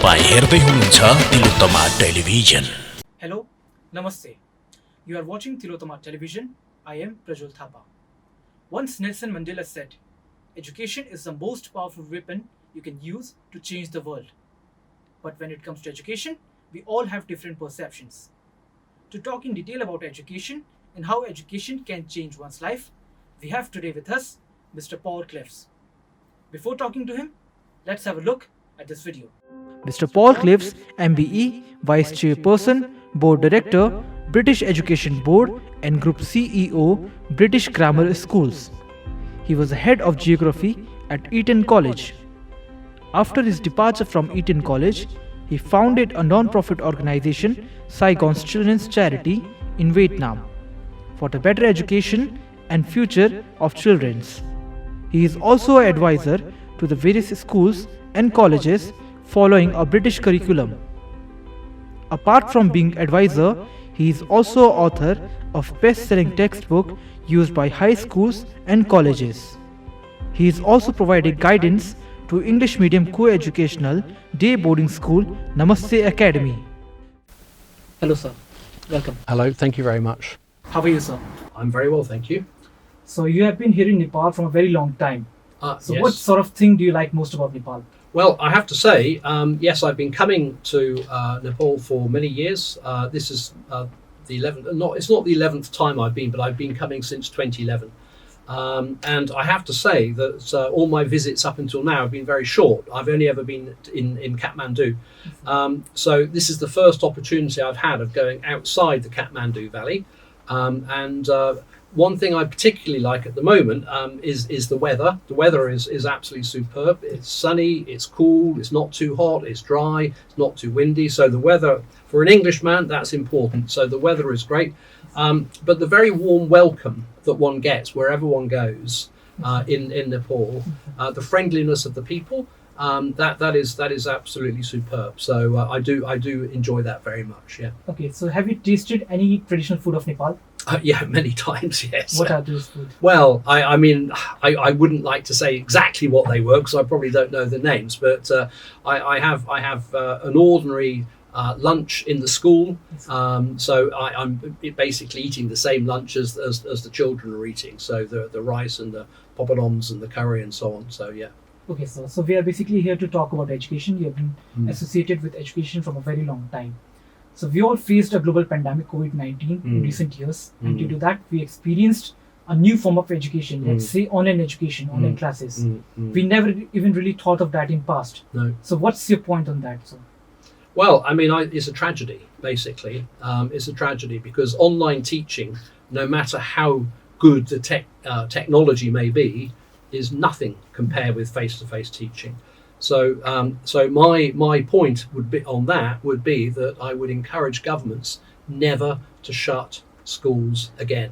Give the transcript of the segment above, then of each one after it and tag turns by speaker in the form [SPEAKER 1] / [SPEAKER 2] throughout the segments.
[SPEAKER 1] तपाईं हेर्दै हुनुहुन्छ Tilottama television.
[SPEAKER 2] Hello, Namaste. You are watching Tilottama Television. I am Prajwal Thapa. Once Nelson Mandela said, education is the most powerful weapon you can use to change the world. But when it comes to education, we all have different perceptions. To talk in detail about education and how education can change one's life, we have today with us Mr. Paul Cleaves. Before talking to him, let's have a look at this video. Mr. Paul Cleaves MBE, Vice Chairperson, Board Director, British Education Board and Group CEO, British Grammar Schools. He was the head of geography at Eton College. After his departure from Eton College, he founded a non-profit organization, Saigon's Children's Charity, in Vietnam, for the better education and future of children. He is also an advisor to the various schools and colleges following a British curriculum. Apart from being advisor, he is also author of best-selling textbook used by high schools and colleges. He is also providing guidance to English medium co-educational day boarding school Namaste Academy. Hello sir, welcome.
[SPEAKER 3] Hello, thank you very much.
[SPEAKER 2] How are you sir?
[SPEAKER 3] I'm very well, thank you.
[SPEAKER 2] So you have been here in Nepal for a very long time. So
[SPEAKER 3] Yes.
[SPEAKER 2] what sort of thing do you like most about Nepal?
[SPEAKER 3] Well, I have to say, yes, I've been coming to Nepal for many years. This is the 11th, it's not the 11th time I've been, but I've been coming since 2011. And I have to say that all my visits up until now have been very short. I've only ever been in Kathmandu. So this is the first opportunity I've had of going outside the Kathmandu Valley. One thing I particularly like at the moment is the weather. The weather is absolutely superb. It's sunny, it's cool, it's not too hot, it's dry, it's not too windy. So the weather, for an Englishman, that's important. So the weather is great. But the very warm welcome that one gets wherever one goes in Nepal, the friendliness of the people, that is absolutely superb. So I do enjoy that very much. Yeah.
[SPEAKER 2] Okay, so have you tasted any traditional food of Nepal?
[SPEAKER 3] Yeah, many times. Yes.
[SPEAKER 2] What are those food?
[SPEAKER 3] Well, I mean, I wouldn't like to say exactly what they were because I probably don't know the names. But I have an ordinary lunch in the school, so I'm basically eating the same lunch as the children are eating. So the rice and the poppadoms and the curry and so on. So yeah.
[SPEAKER 2] Okay, so we are basically here to talk about education. You have been associated with education from a very long time. So we all faced a global pandemic, COVID-19, in recent years, and due to that, we experienced a new form of education. Let's say online education, online classes. We never even really thought of that in past.
[SPEAKER 3] No.
[SPEAKER 2] So what's your point on that? So.
[SPEAKER 3] Well, I mean, it's a tragedy, basically. It's a tragedy because online teaching, no matter how good the technology may be, is nothing compared with face-to-face teaching. So my point would be that I would encourage governments never to shut schools again.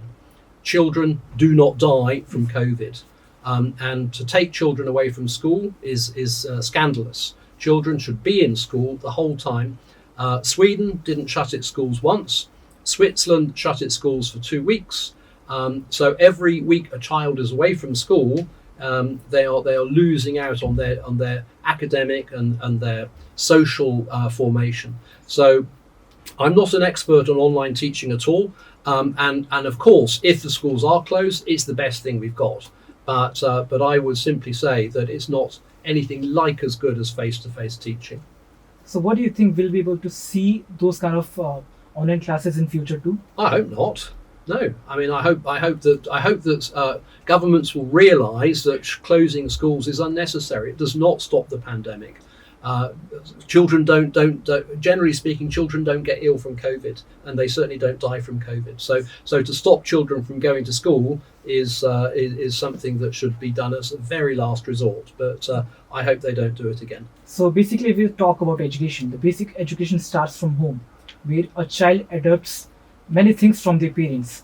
[SPEAKER 3] Children do not die from COVID, and to take children away from school is scandalous. Children should be in school the whole time. Sweden didn't shut its schools once. Switzerland shut its schools for 2 weeks. So every week a child is away from school, they are losing out on their academic and their social formation. So I'm not an expert on online teaching at all. And of course, if the schools are closed, it's the best thing we've got. But I would simply say that it's not anything like as good as face-to-face teaching.
[SPEAKER 2] So what do you think we'll be able to see those kind of online classes in future too?
[SPEAKER 3] I hope not. No, I mean I hope that governments will realise that closing schools is unnecessary. It does not stop the pandemic. Children don't generally speaking, children don't get ill from COVID, and they certainly don't die from COVID. So to stop children from going to school is something that should be done as a very last resort. But I hope they don't do it again.
[SPEAKER 2] So basically, if we talk about education, the basic education starts from home, where a child adopts many things from their parents.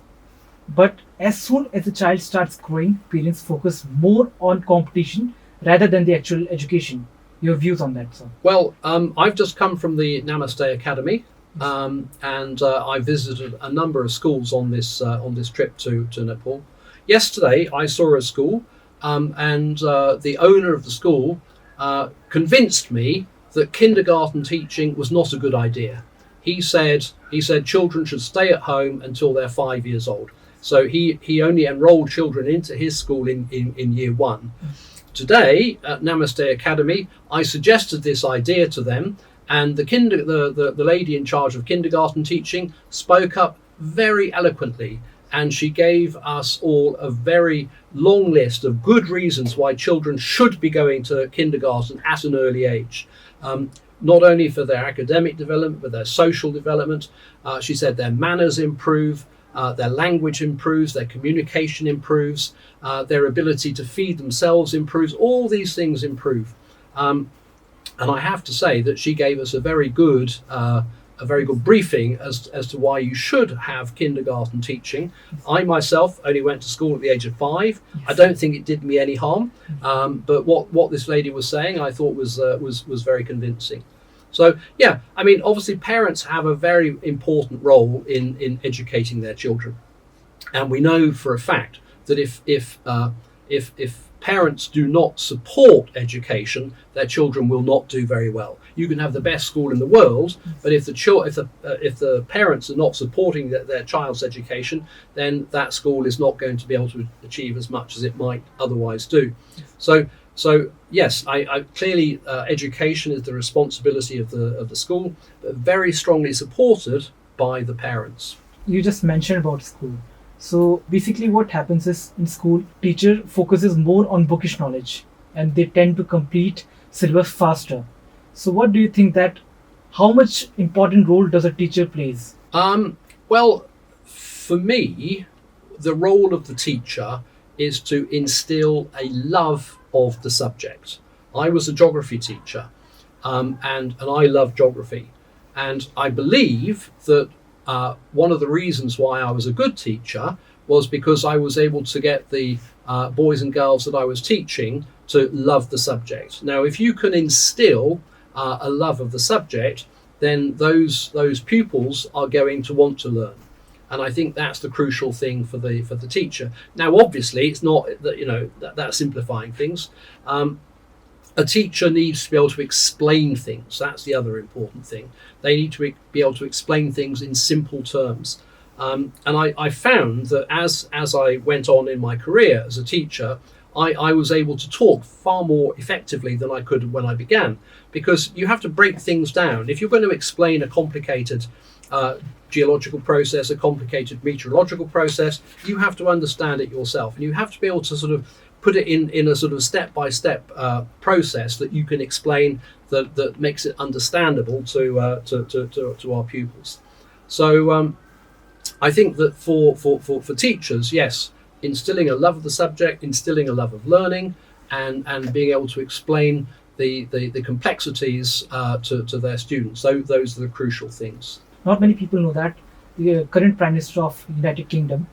[SPEAKER 2] But as soon as the child starts growing, parents focus more on competition rather than the actual education. Your views on that, sir?
[SPEAKER 3] Well, I've just come from the Namaste Academy, and I visited a number of schools on this trip to Nepal. Yesterday, I saw a school, and the owner of the school convinced me that kindergarten teaching was not a good idea. He said children should stay at home until they're 5 years old. So he only enrolled children into his school in year one. Today at Namaste Academy, I suggested this idea to them, and the lady in charge of kindergarten teaching spoke up very eloquently, and she gave us all a very long list of good reasons why children should be going to kindergarten at an early age. Not only for their academic development, but their social development. She said their manners improve, their language improves, their communication improves, their ability to feed themselves improves. All these things improve. And I have to say that she gave us a very good briefing as to why you should have kindergarten teaching. I myself only went to school at the age of 5. I don't think it did me any harm, but what this lady was saying, I thought was very convincing. So yeah, I mean, obviously parents have a very important role in educating their children, and we know for a fact that if parents do not support education, their children will not do very well. You can have the best school in the world, but if the parents are not supporting their child's education, then that school is not going to be able to achieve as much as it might otherwise do. So yes, I clearly education is the responsibility of the school, but very strongly supported by the parents.
[SPEAKER 2] You just mentioned about school. So basically what happens is in school, teacher focuses more on bookish knowledge and they tend to complete syllabus faster. So what do you think that, how much important role does a teacher plays?
[SPEAKER 3] Well, for me, the role of the teacher is to instill a love of the subject. I was a geography teacher, and I love geography. And I believe that one of the reasons why I was a good teacher was because I was able to get the boys and girls that I was teaching to love the subject. Now, if you can instill a love of the subject, then those pupils are going to want to learn. And I think that's the crucial thing for the teacher. Now, obviously, it's not that that's simplifying things. A teacher needs to be able to explain things. That's the other important thing. They need to be able to explain things in simple terms. And I found that as I went on in my career as a teacher, I was able to talk far more effectively than I could when I began, because you have to break things down. If you're going to explain a complicated geological process, a complicated meteorological process, you have to understand it yourself, and you have to be able to sort of put it in a sort of step-by-step process that you can explain that makes it understandable to our pupils. So I think that for teachers, yes, instilling a love of the subject, instilling a love of learning, and being able to explain the complexities to their students. So those are the crucial things.
[SPEAKER 2] Not many people know that the current Prime Minister of United Kingdom,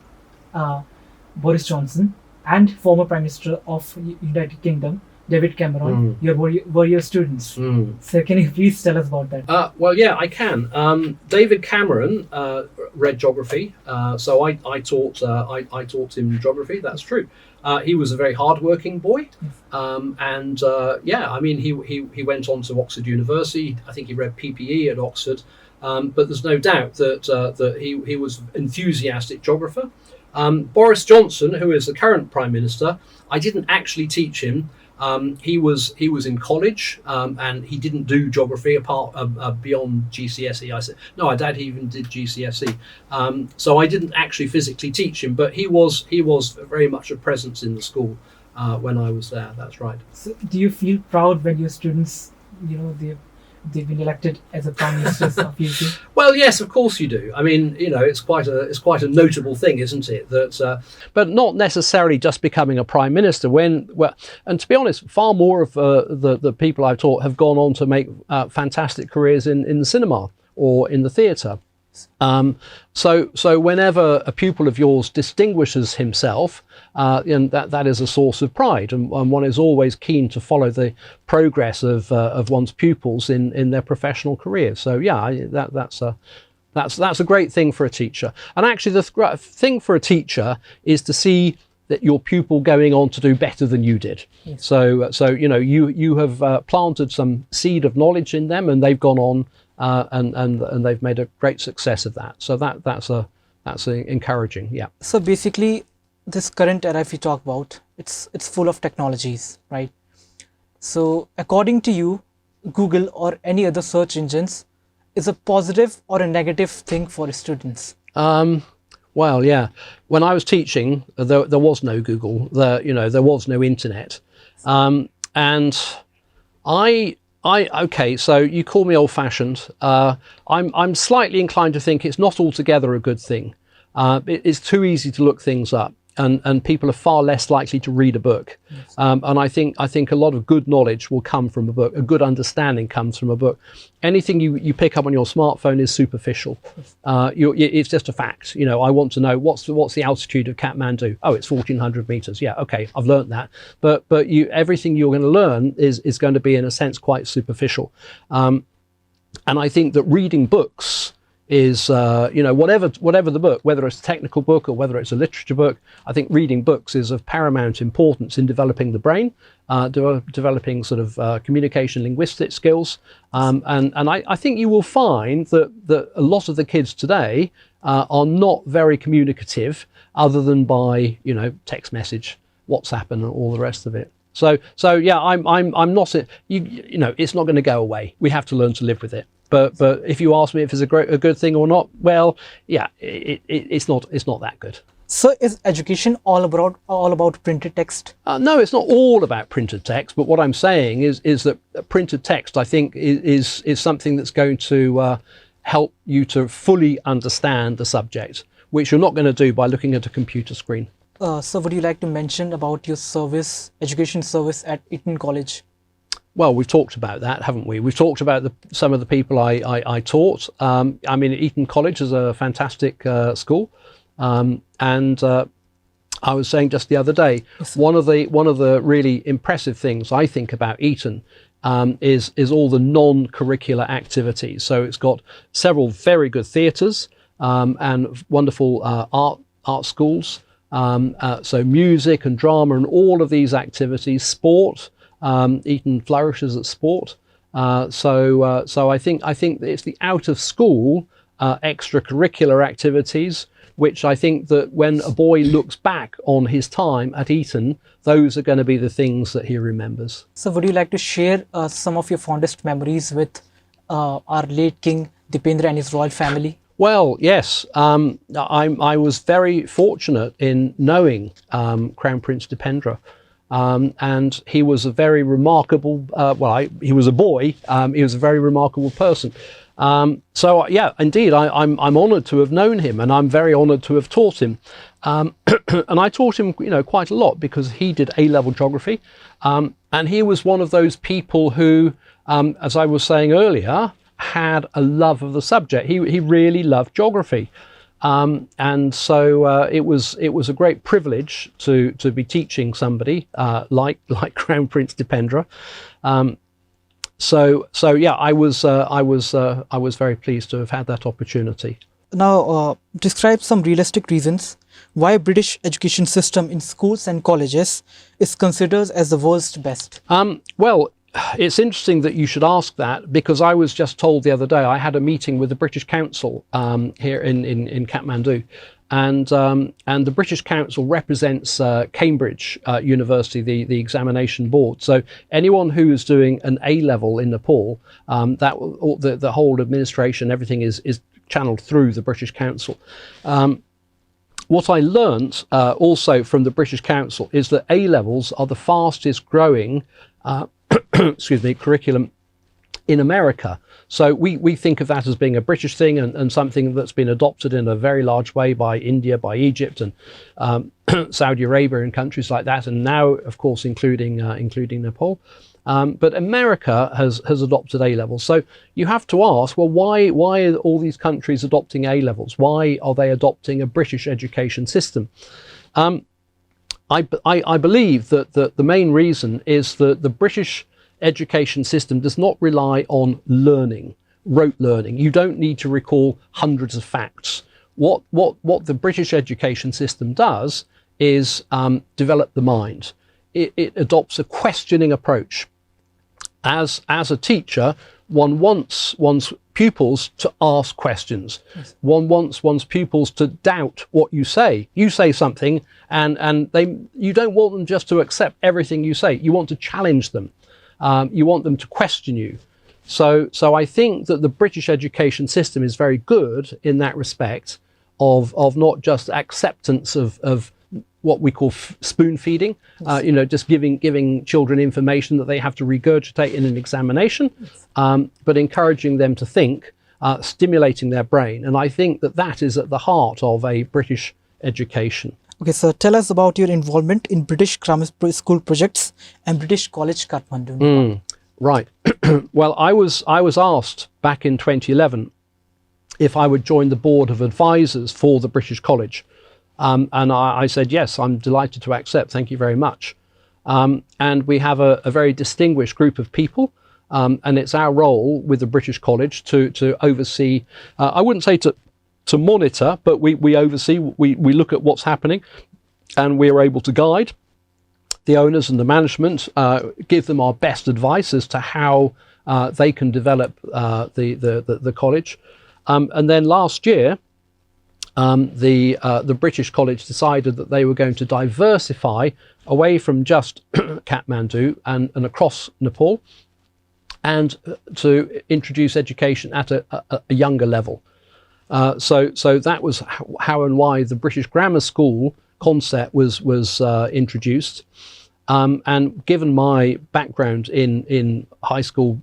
[SPEAKER 2] Boris Johnson, and former Prime Minister of United Kingdom, David Cameron, were your students. So can you please tell us about that?
[SPEAKER 3] Well, yeah, I can. David Cameron read geography, so I taught him geography. That's true. He was a very hard-working boy, and yeah, I mean, he went on to Oxford University. I think he read PPE at Oxford, but there's no doubt that he was an enthusiastic geographer. Boris Johnson, who is the current Prime Minister, I didn't actually teach him. He was in college, and he didn't do geography apart beyond GCSE. I said, no, I doubt he even did GCSE. So I didn't actually physically teach him, but he was very much a presence in the school when I was there. That's right.
[SPEAKER 2] So do you feel proud when your students, they've been elected as a Prime Minister of UK? Well,
[SPEAKER 3] yes, of course you do. I mean, it's quite a notable thing, isn't it? That, but not necessarily just becoming a Prime Minister. And to be honest, far more of the people I've taught have gone on to make fantastic careers in the cinema or in the theatre. So whenever a pupil of yours distinguishes himself, and that is a source of pride, and one is always keen to follow the progress of one's pupils in their professional career. So yeah, that's a great thing for a teacher. And actually, the thing for a teacher is to see that your pupil going on to do better than you did.
[SPEAKER 2] Yes.
[SPEAKER 3] So you know, you have planted some seed of knowledge in them, and they've gone on and they've made a great success of that. So that's encouraging. Yeah.
[SPEAKER 2] So basically, this current era, if we talk about, it's full of technologies, right? So according to you, Google or any other search engines is a positive or a negative thing for students?
[SPEAKER 3] Well, yeah. When I was teaching, there was no Google. There was no internet, and okay. So you call me old-fashioned. I'm slightly inclined to think it's not altogether a good thing. It's too easy to look things up. And people are far less likely to read a book. Yes. And I think a lot of good knowledge will come from a book. A good understanding comes from a book. Anything you pick up on your smartphone is superficial. It's just a fact. You know, I want to know what's the altitude of Kathmandu. Oh, it's 1,400 meters. Yeah, okay, I've learned that. But everything you're going to learn is going to be, in a sense, quite superficial. And I think that reading books is, whatever the book, whether it's a technical book or whether it's a literature book, I think reading books is of paramount importance in developing the brain, developing sort of communication, linguistic skills. And I think you will find that a lot of the kids today are not very communicative other than by, text message, WhatsApp and all the rest of it. So yeah, I'm not, it's not going to go away. We have to learn to live with it. But if you ask me if it's a good thing or not, well, yeah, it's not that good.
[SPEAKER 2] So is education all about printed text?
[SPEAKER 3] No, it's not all about printed text. But what I'm saying is that printed text, I think, is something that's going to help you to fully understand the subject, which you're not going to do by looking at a computer screen.
[SPEAKER 2] So would you like to mention about your education service at Eton College?
[SPEAKER 3] Well, we've talked about that, haven't we? We've talked about some of the people I taught. I mean, Eton College is a fantastic school, and I was saying just the other day, yes, one of the really impressive things I think about Eton is all the non-curricular activities. So it's got several very good theatres and wonderful art schools. So music and drama and all of these activities, sport. Eton flourishes at sport, so I think it's the out of school extracurricular activities which I think that when a boy looks back on his time at Eton, those are going to be the things that he remembers.
[SPEAKER 2] So would you like to share some of your fondest memories with our late King Dipendra and his royal family?
[SPEAKER 3] Well, yes. I was very fortunate in knowing Crown Prince Dipendra. And he was a very remarkable, he was a boy, he was a very remarkable person. So yeah, indeed, I'm honoured to have known him, and I'm very honoured to have taught him. And I taught him, quite a lot because he did A-level geography. And he was one of those people who, as I was saying earlier, had a love of the subject. He really loved geography. And so it was a great privilege to be teaching somebody like Crown Prince Dipendra. So yeah, I was very pleased to have had that opportunity.
[SPEAKER 2] Now, describe some realistic reasons why British education system in schools and colleges is considered as the world's best.
[SPEAKER 3] Well, it's interesting that you should ask that, because I was just told the other day, I had a meeting with the British Council here in Kathmandu, and the British Council represents Cambridge University, the examination board. So anyone who is doing an A-level in Nepal, the whole administration, everything is channeled through the British Council. What I learnt also from the British Council is that A-levels are the fastest growing curriculum in America. So we think of that as being a British thing and something that's been adopted in a very large way by India, by Egypt, and Saudi Arabia and countries like that, and now, of course, including Nepal. But America has adopted A-levels. So you have to ask, well, why are all these countries adopting A-levels? Why are they adopting a British education system? I believe that the main reason is that the British education system does not rely on learning, rote learning. You don't need to recall hundreds of facts. What the British education system does is develop the mind. It adopts a questioning approach. As a teacher, one wants one's pupils to ask questions. Yes. One wants one's pupils to doubt what you say. You say something and you don't want them just to accept everything you say. You want to challenge them. You want them to question you. So I think that the British education system is very good in that respect of not just acceptance of what we call spoon feeding, yes. Just giving children information that they have to regurgitate in an examination, yes. But encouraging them to think, stimulating their brain. And I think that is at the heart of a British education.
[SPEAKER 4] Okay, so tell us about your involvement in British grammar school projects and British College Kathmandu.
[SPEAKER 3] Right. Well, I was asked back in 2011 if I would join the board of advisors for the British College. And I said, yes, I'm delighted to accept. Thank you very much. And we have a very distinguished group of people. And it's our role with the British College to oversee, I wouldn't say to monitor, but we oversee, we look at what's happening, and we are able to guide the owners and the management, give them our best advice as to how they can develop the college. And then last year, the British College decided that they were going to diversify away from just Kathmandu and across Nepal, and to introduce education at a younger level. So that was how and why the British Grammar School concept was introduced. And given my background in high school,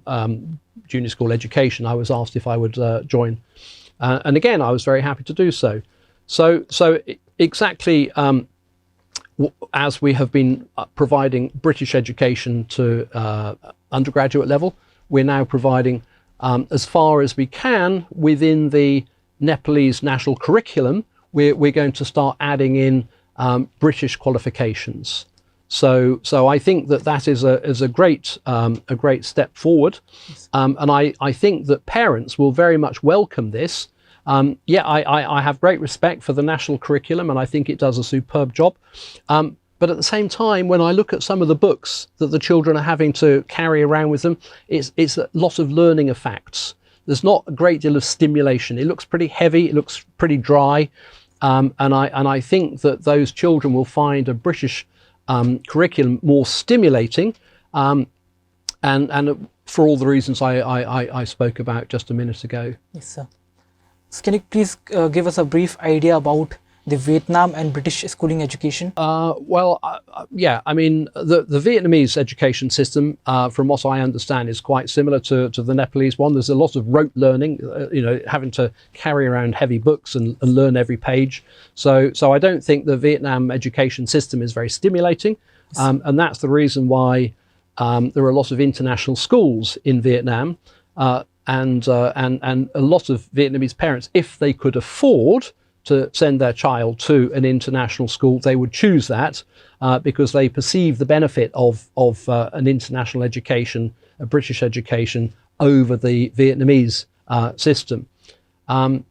[SPEAKER 3] junior school education, I was asked if I would join. And again, I was very happy to do so. So exactly as we have been providing British education to undergraduate level, we're now providing as far as we can within the Nepalese national curriculum. We're going to start adding in British qualifications. So I think that is a great step forward, and I think that parents will very much welcome this. I have great respect for the national curriculum, and I think it does a superb job. But at the same time, when I look at some of the books that the children are having to carry around with them, it's a lot of learning of facts. There's not a great deal of stimulation. It looks pretty heavy. It looks pretty dry, and I think that those children will find a British curriculum more stimulating, and for all the reasons I spoke about just a minute ago.
[SPEAKER 4] Yes, sir. So can you please give us a brief idea about the Vietnam and British schooling education?
[SPEAKER 3] Yeah, I mean, the Vietnamese education system, from what I understand, is quite similar to the Nepalese one. There's a lot of rote learning, having to carry around heavy books and learn every page. So I don't think the Vietnam education system is very stimulating. And that's the reason why there are a lot of international schools in Vietnam. And a lot of Vietnamese parents, if they could afford to send their child to an international school, they would choose that because they perceive the benefit of an international education, a British education, over the Vietnamese system. So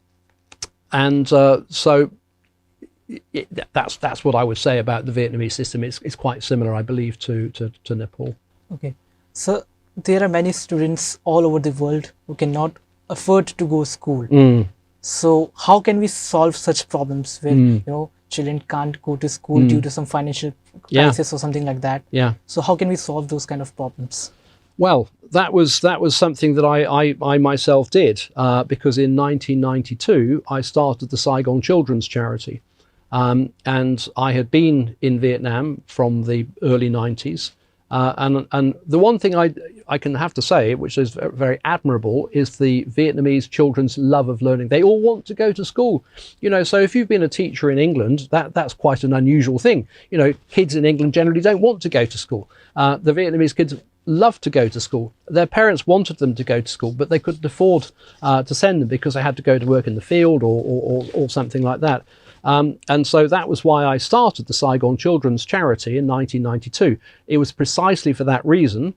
[SPEAKER 3] that's what I would say about the Vietnamese system. It's quite similar, I believe, to Nepal.
[SPEAKER 4] Okay, so there are many students all over the world who cannot afford to go to school. So how can we solve such problems where children can't go to school due to some financial crisis or something like that?
[SPEAKER 3] Yeah.
[SPEAKER 4] So how can we solve those kind of problems?
[SPEAKER 3] Well, that was something that I myself did because in 1992 I started the Saigon Children's Charity, and I had been in Vietnam from the early 90s. And the one thing I can have to say, which is very admirable, is the Vietnamese children's love of learning. They all want to go to school, so if you've been a teacher in England, that's quite an unusual thing. Kids in England generally don't want to go to school. The Vietnamese kids love to go to school. Their parents wanted them to go to school, but they couldn't afford to send them because they had to go to work in the field or something like that. And so that was why I started the Saigon Children's Charity in 1992. It was precisely for that reason,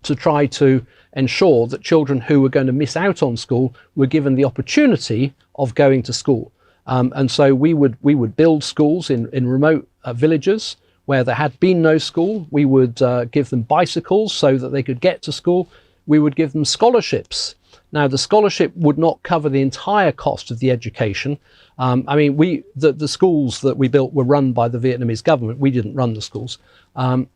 [SPEAKER 3] to try to ensure that children who were going to miss out on school were given the opportunity of going to school. And so we would build schools in remote villages where there had been no school. We would give them bicycles so that they could get to school. We would give them scholarships. Now, the scholarship would not cover the entire cost of the education. I mean, the schools that we built were run by the Vietnamese government. We didn't run the schools. And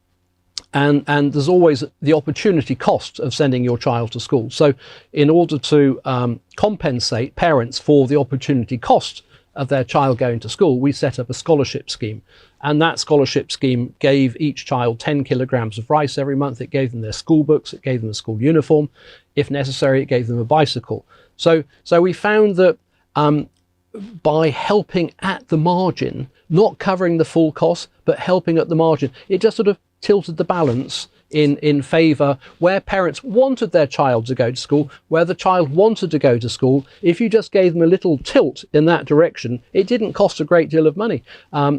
[SPEAKER 3] there's always the opportunity cost of sending your child to school. So in order to compensate parents for the opportunity cost of their child going to school, we set up a scholarship scheme. And that scholarship scheme gave each child 10 kilograms of rice every month. It gave them their school books. It gave them a school uniform. If necessary, it gave them a bicycle. So we found that by helping at the margin, not covering the full cost, but helping at the margin, it just sort of tilted the balance in favour where parents wanted their child to go to school, where the child wanted to go to school. If you just gave them a little tilt in that direction, it didn't cost a great deal of money.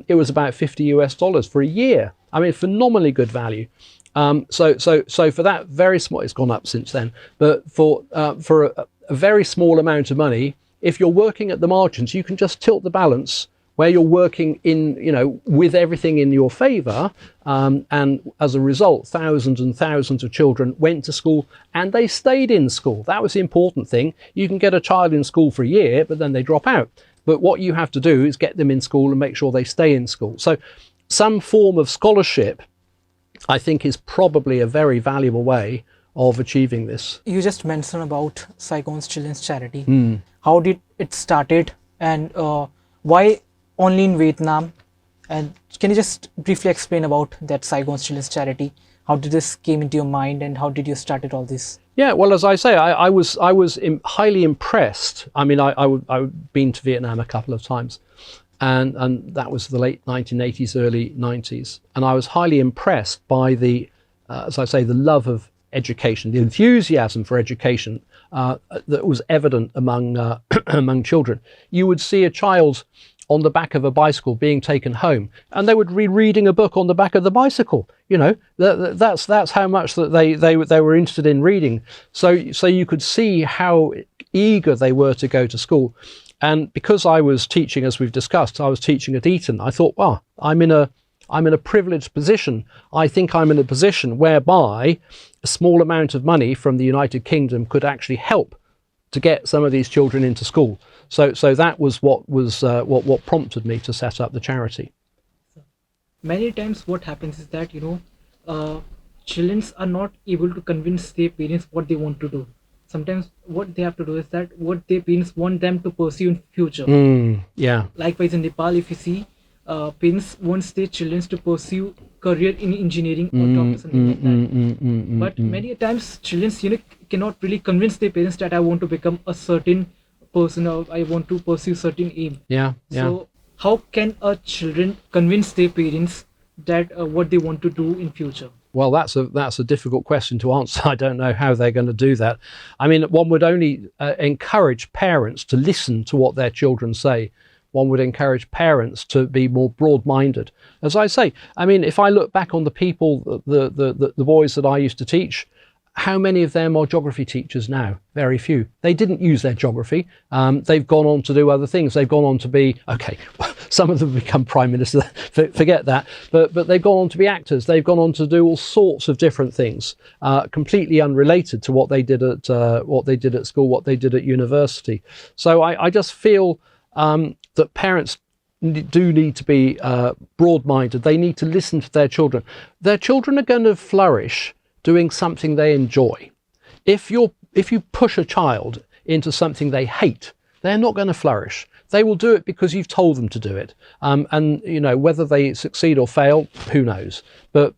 [SPEAKER 3] It was about $50 for a year. I mean, phenomenally good value. So for that very small, it's gone up since then, but for a very small amount of money, if you're working at the margins, you can just tilt the balance where you're working in, with everything in your favour, and as a result, thousands and thousands of children went to school and they stayed in school. That was the important thing. You can get a child in school for a year, but then they drop out. But what you have to do is get them in school and make sure they stay in school. So some form of scholarship, I think, is probably a very valuable way of achieving this.
[SPEAKER 4] You just mentioned about Saigon's Children's Charity. How did it started, and why only in Vietnam? And can you just briefly explain about that Saigon's Children's Charity? How did this came into your mind, and how did you started all this?
[SPEAKER 3] Yeah, well, as I say, I was highly impressed. I mean, I'd been to Vietnam a couple of times, and that was the late 1980s, early 90s, and I was highly impressed by the, as I say, the love of education, the enthusiasm for education that was evident among among children. You would see a child on the back of a bicycle being taken home, and they would be reading a book on the back of the bicycle. That's how much that they were interested in reading. So you could see how eager they were to go to school. And because I was teaching, as we've discussed, I was teaching at Eton. I thought, wow, I'm in a privileged position. I think I'm in a position whereby a small amount of money from the United Kingdom could actually help to get some of these children into school. So that was what prompted me to set up the charity.
[SPEAKER 4] Many times what happens is that, children are not able to convince their parents what they want to do. Sometimes what they have to do is that what their parents want them to pursue in future.
[SPEAKER 3] Yeah.
[SPEAKER 4] Likewise in Nepal, if you see, parents want their children to pursue career in engineering or doctor, something like that. But many times children cannot really convince their parents that I want to become a certain person, or I want to pursue certain aim.
[SPEAKER 3] Yeah.
[SPEAKER 4] So how can a children convince their parents that what they want to do in future?
[SPEAKER 3] Well, that's a difficult question to answer. I don't know how they're going to do that. I mean, one would only encourage parents to listen to what their children say. One would encourage parents to be more broad-minded. As I say, I mean, if I look back on the people, the boys that I used to teach, how many of them are geography teachers now? Very few. They didn't use their geography. They've gone on to do other things. They've gone on to be, some of them become prime minister, forget that. But they've gone on to be actors. They've gone on to do all sorts of different things, completely unrelated to what they did at school, what they did at university. So I just feel that parents do need to be broad-minded. They need to listen to their children. Their children are going to flourish doing something they enjoy. If you push a child into something they hate, they're not going to flourish. They will do it because you've told them to do it. And whether they succeed or fail, who knows? But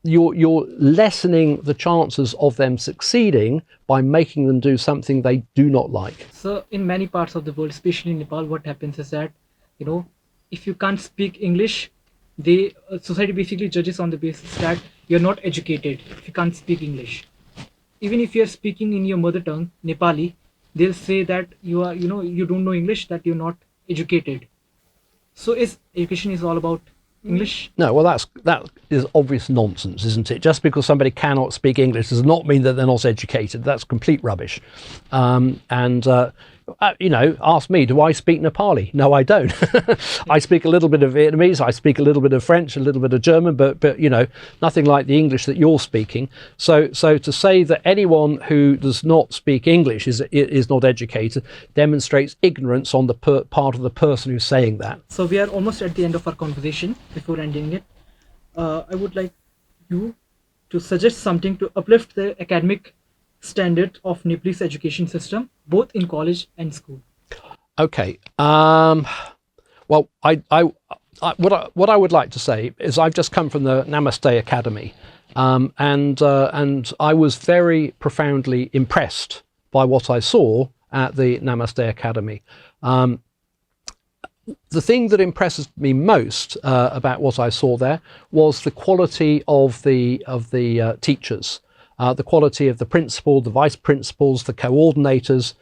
[SPEAKER 3] you're lessening the chances of them succeeding by making them do something they do not like.
[SPEAKER 4] So in many parts of the world, especially in Nepal, what happens is that if you can't speak English, society basically judges on the basis that you're not educated if you can't speak English. Even if you're speaking in your mother tongue, Nepali, they'll say that you are, you don't know English, that you're not educated. So education is all about English?
[SPEAKER 3] No, well, that is obvious nonsense, isn't it? Just because somebody cannot speak English does not mean that they're not educated. That's complete rubbish. ask me, do I speak Nepali? No, I don't. I speak a little bit of Vietnamese, I speak a little bit of French, a little bit of German, but nothing like the English that you're speaking. So to say that anyone who does not speak English is not educated demonstrates ignorance on the part of the person who's saying that.
[SPEAKER 4] So we are almost at the end of our conversation. Before ending it, I would like you to suggest something to uplift the academic standard of Nepalese education system, both in college and school.
[SPEAKER 3] Okay. Well, what I would like to say is I've just come from the Namaste Academy, and I was very profoundly impressed by what I saw at the Namaste Academy. The thing that impresses me most about what I saw there was the quality of the teachers. The quality of the principal, the vice principals, the coordinators.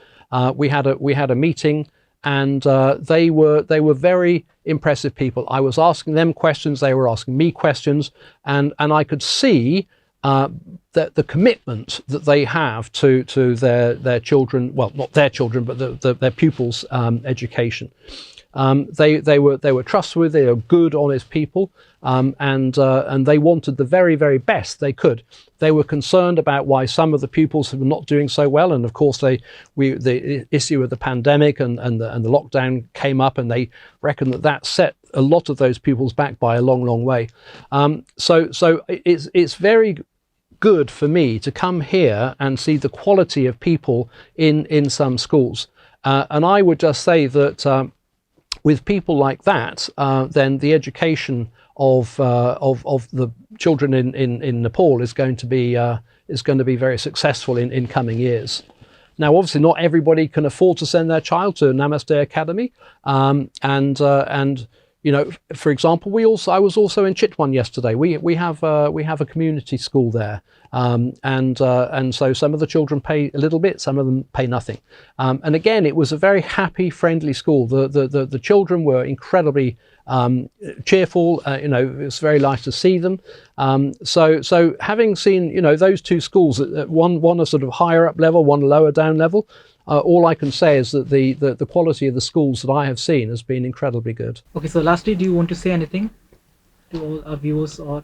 [SPEAKER 3] We had a meeting, and they were very impressive people. I was asking them questions, they were asking me questions, and I could see that the commitment that they have to their children, well, not their children, but their pupils' education. They were trustworthy, they were good, honest people, and they wanted the very, very best they could. They were concerned about why some of the pupils were not doing so well, and of course the issue of the pandemic and the lockdown came up, and they reckoned that set a lot of those pupils back by a long, long way. So it's very good for me to come here and see the quality of people in some schools, and I would just say that. With people like that, then the education of the children in Nepal is going to be very successful in coming years. Now, obviously, not everybody can afford to send their child to Namaste Academy, and for example, I was also in Chhetri yesterday. We have a community school there, and so some of the children pay a little bit, some of them pay nothing, and again, it was a very happy, friendly school. The children were incredibly cheerful. It was very nice to see them. So having seen those two schools, one a sort of higher up level, one lower down level. All I can say is that the quality of the schools that I have seen has been incredibly good.
[SPEAKER 4] Okay, so lastly, do you want to say anything to all our viewers or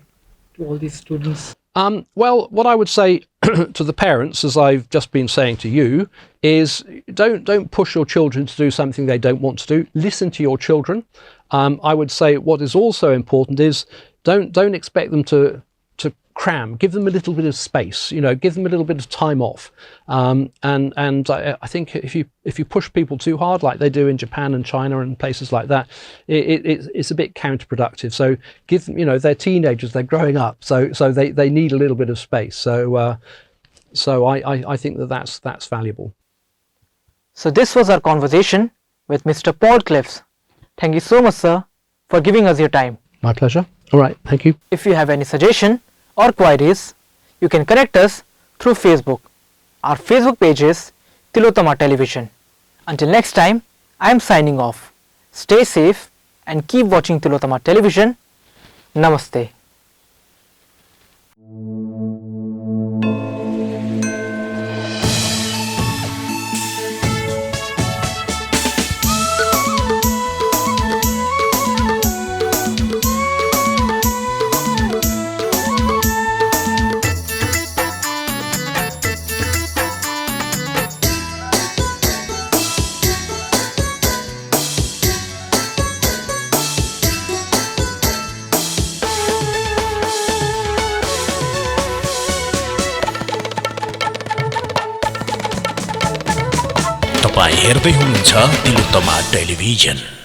[SPEAKER 4] to all these students?
[SPEAKER 3] Well, what I would say to the parents, as I've just been saying to you, is don't push your children to do something they don't want to do. Listen to your children. I would say what is also important is don't expect them to cram. Give them a little bit of space. Give them a little bit of time off. And I think if you push people too hard, like they do in Japan and China and places like that, it's a bit counterproductive. So give them, they're teenagers, they're growing up, so they need a little bit of space. So I think that's valuable.
[SPEAKER 4] So this was our conversation with Mr. Paul Cleaves. Thank you so much, sir, for giving us your time.
[SPEAKER 3] My pleasure. All right, thank you.
[SPEAKER 4] If you have any suggestion or queries, you can connect us through Facebook. Our Facebook page is Tilotama Television. Until next time, I am signing off. Stay safe and keep watching Tilotama Television. Namaste.
[SPEAKER 1] तपाईं हेर्दै हुनुहुन्छ Tilottama television.